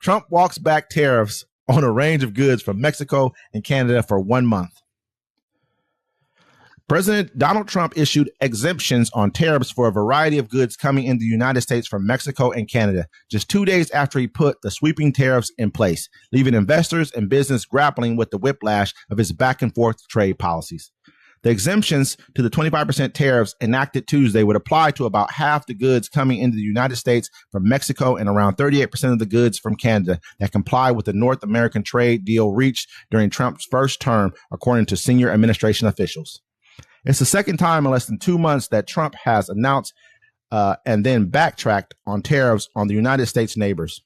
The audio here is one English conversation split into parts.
Trump walks back tariffs on a range of goods from Mexico and Canada for 1 month. President Donald Trump issued exemptions on tariffs for a variety of goods coming into the United States from Mexico and Canada, just 2 days after he put the sweeping tariffs in place, leaving investors and business grappling with the whiplash of his back and forth trade policies. The exemptions to the 25% tariffs enacted Tuesday would apply to about half the goods coming into the United States from Mexico and around 38% of the goods from Canada that comply with the North American trade deal reached during Trump's first term, according to senior administration officials. It's the second time in less than 2 months that Trump has announced and then backtracked on tariffs on the United States neighbors.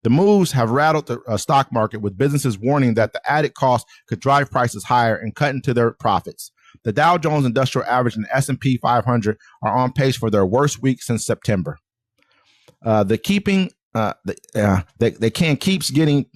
The moves have rattled the stock market, with businesses warning that the added cost could drive prices higher and cut into their profits. The Dow Jones Industrial Average and the S&P 500 are on pace for their worst week since September. The can keeps getting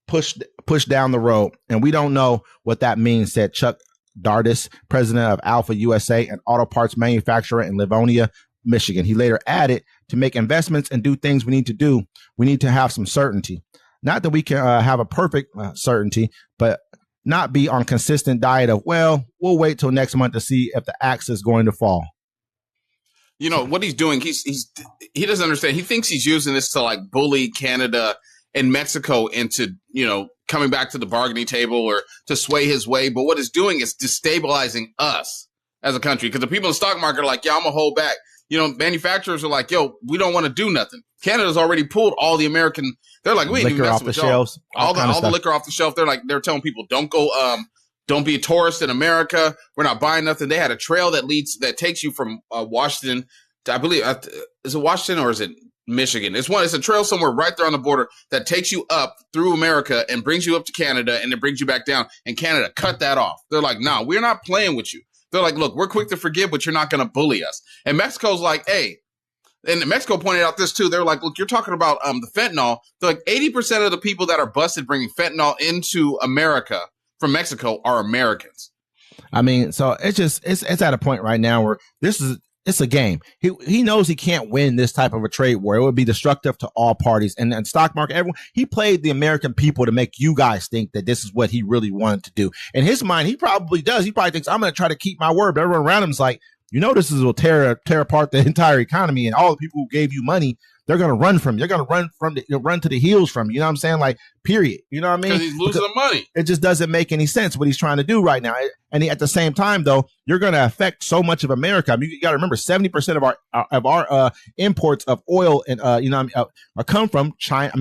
pushed down the road, and we don't know what that means, said Chuck Dardis, president of Alpha USA, an auto parts manufacturer in Livonia, Michigan. He later added, to make investments and do things we need to do, we need to have some certainty. Not that we can have a perfect certainty, but not be on consistent diet of, well, we'll wait till next month to see if the axe is going to fall. You know what he's doing? He doesn't understand. He thinks he's using this to like bully Canada and Mexico into, coming back to the bargaining table or to sway his way. But what it's doing is destabilizing us as a country, because the people in the stock market are like, yeah, I'm gonna hold back. Manufacturers are like, yo, we don't want to do nothing. Canada's already pulled all the American. They're like, we ain't even messing with y'all. All the liquor off the shelf. They're telling people, don't go, don't be a tourist in America. We're not buying nothing. They had a trail that takes you from Washington to, I believe, is it Washington or is it Michigan? It's a trail somewhere right there on the border that takes you up through America and brings you up to Canada and then brings you back down. And Canada cut that off. They're like, no, we're not playing with you. They're like, look, we're quick to forgive, but you're not going to bully us. And Mexico's like, hey, and Mexico pointed out this too. They're like, look, you're talking about the fentanyl. They're like, 80% of the people that are busted bringing fentanyl into America from Mexico are Americans. I mean, so it's at a point right now where it's a game. He knows he can't win this type of a trade war. It would be destructive to all parties. And stock market, everyone, he played the American people to make you guys think that this is what he really wanted to do. In his mind, he probably does. He probably thinks, I'm going to try to keep my word. But everyone around him is like, this will tear apart the entire economy, and all the people who gave you money, they're going to run from you. They're going to run to the heels from you. You know what I'm saying? Like, period. You know what I mean? Because he's losing the money. It just doesn't make any sense what he's trying to do right now. And at the same time, though, you're going to affect so much of America. I mean, you got to remember, 70% of our imports of oil and come from China.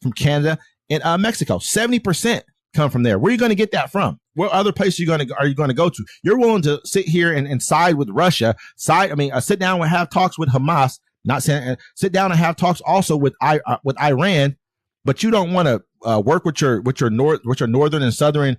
From Canada and Mexico. 70% come from there. Where are you going to get that from? What other place are you going to go to? You're willing to sit here and side with Russia? Sit down and have talks with Hamas. Not saying sit down and have talks also with Iran, but you don't want to work with your northern and southern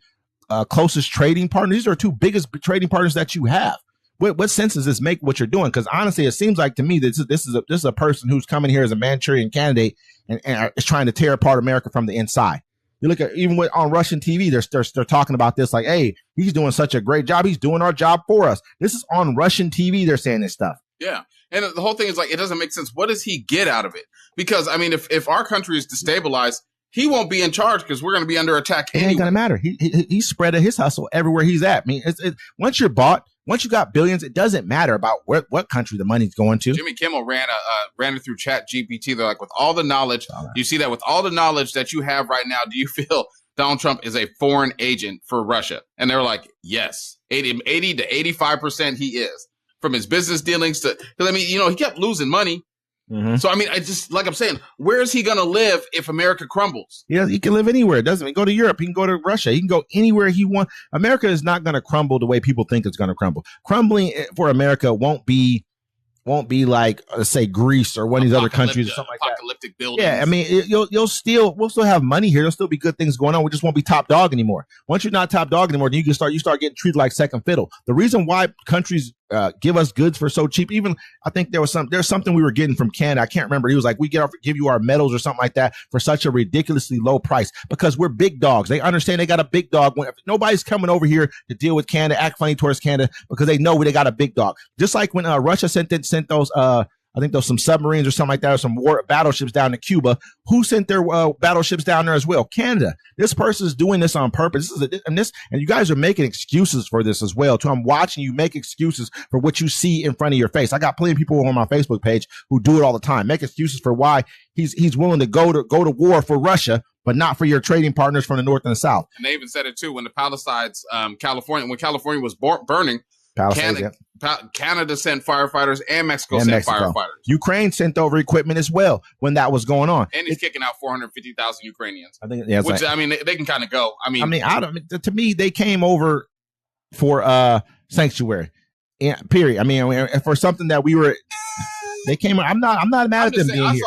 closest trading partners. These are two biggest trading partners that you have. What sense does this make what you're doing? Because honestly, it seems like to me that this is a person who's coming here as a Manchurian candidate and is trying to tear apart America from the inside. You look at even on Russian TV, they're talking about this like, hey, he's doing such a great job. He's doing our job for us. This is on Russian TV. They're saying this stuff. Yeah. And the whole thing is like, it doesn't make sense. What does he get out of it? Because, I mean, if our country is destabilized, he won't be in charge because we're going to be under attack anyway. It ain't going to matter. He's spread his hustle everywhere he's at. I mean, once you're bought, once you got billions, it doesn't matter about what country the money's going to. Jimmy Kimmel ran it through Chat GPT. They're like, with all the knowledge, you see that with all the knowledge that you have right now, do you feel Donald Trump is a foreign agent for Russia? And they're like, yes, 80 to 85% he is. From his business dealings to, because I mean, he kept losing money. Mm-hmm. So, I mean, like I'm saying, where is he going to live if America crumbles? Yeah, he can live anywhere. It doesn't. He can go to Europe. He can go to Russia. He can go anywhere he wants. America is not going to crumble the way people think it's going to crumble. Crumbling for America won't be like, let's say, Greece or one of these other countries or something like that. Apocalyptic buildings. Yeah, I mean, we'll still have money here. There'll still be good things going on. We just won't be top dog anymore. Once you're not top dog anymore, then you start getting treated like second fiddle. The reason why countries give us goods for so cheap, even I think there's something we were getting from Canada. I can't remember. He was like, we give you our metals or something like that for such a ridiculously low price because we're big dogs. They understand they got a big dog. Nobody's coming over here to deal with Canada, act funny towards Canada because they know they got a big dog. Just like when Russia sent those I think there's some submarines or something like that, or some war battleships down to Cuba. Who sent their battleships down there as well? Canada. This person is doing this on purpose. And you guys are making excuses for this as well, too. I'm watching you make excuses for what you see in front of your face. I got plenty of people on my Facebook page who do it all the time, make excuses for why he's willing to go to war for Russia, but not for your trading partners from the north and the south. And they even said it too when the Palisades, California was burning. Canada sent firefighters and Mexico sent firefighters. Ukraine sent over equipment as well when that was going on. And he's kicking out 450,000 Ukrainians. I think, they can kind of go. To me, they came over for sanctuary. Period. For something that they came. I'm not mad at them being here.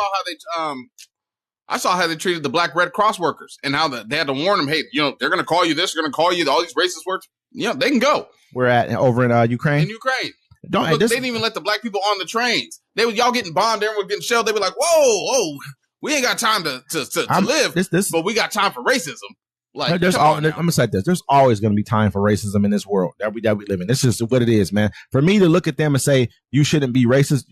I saw how they treated the Black Red Cross workers and how they had to warn them, hey, they're going to call you this, they're going to call you all these racist words. They can go. We're over in Ukraine. In Ukraine. They didn't even let the black people on the trains. Y'all getting bombed, everyone getting shelled. They were like, whoa, we ain't got time to live, but we got time for racism. Like, I'm gonna say this. There's always gonna be time for racism in this world that we live in. This is what it is, man. For me to look at them and say you shouldn't be racist,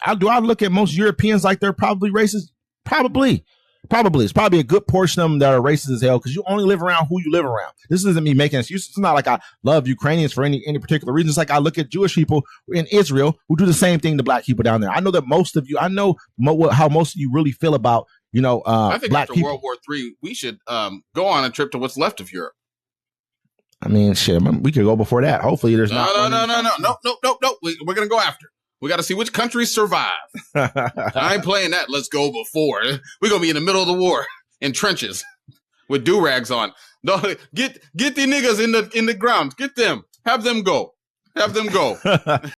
I look at most Europeans like they're probably racist? Probably. It's probably a good portion of them that are racist as hell because you only live around who you live around. This isn't me making excuses. It's not like I love Ukrainians for any particular reason. It's like I look at Jewish people in Israel who do the same thing to black people down there. I know that how most of you really feel about, I think black after people. World War III, we should go on a trip to what's left of Europe. I mean, shit, we could go before that. Hopefully there's No. We're going to go after. We got to see which countries survive. I ain't playing that. Let's go before. We're going to be in the middle of the war in trenches with do-rags on. No, get the niggas in the ground. Get them. Have them go.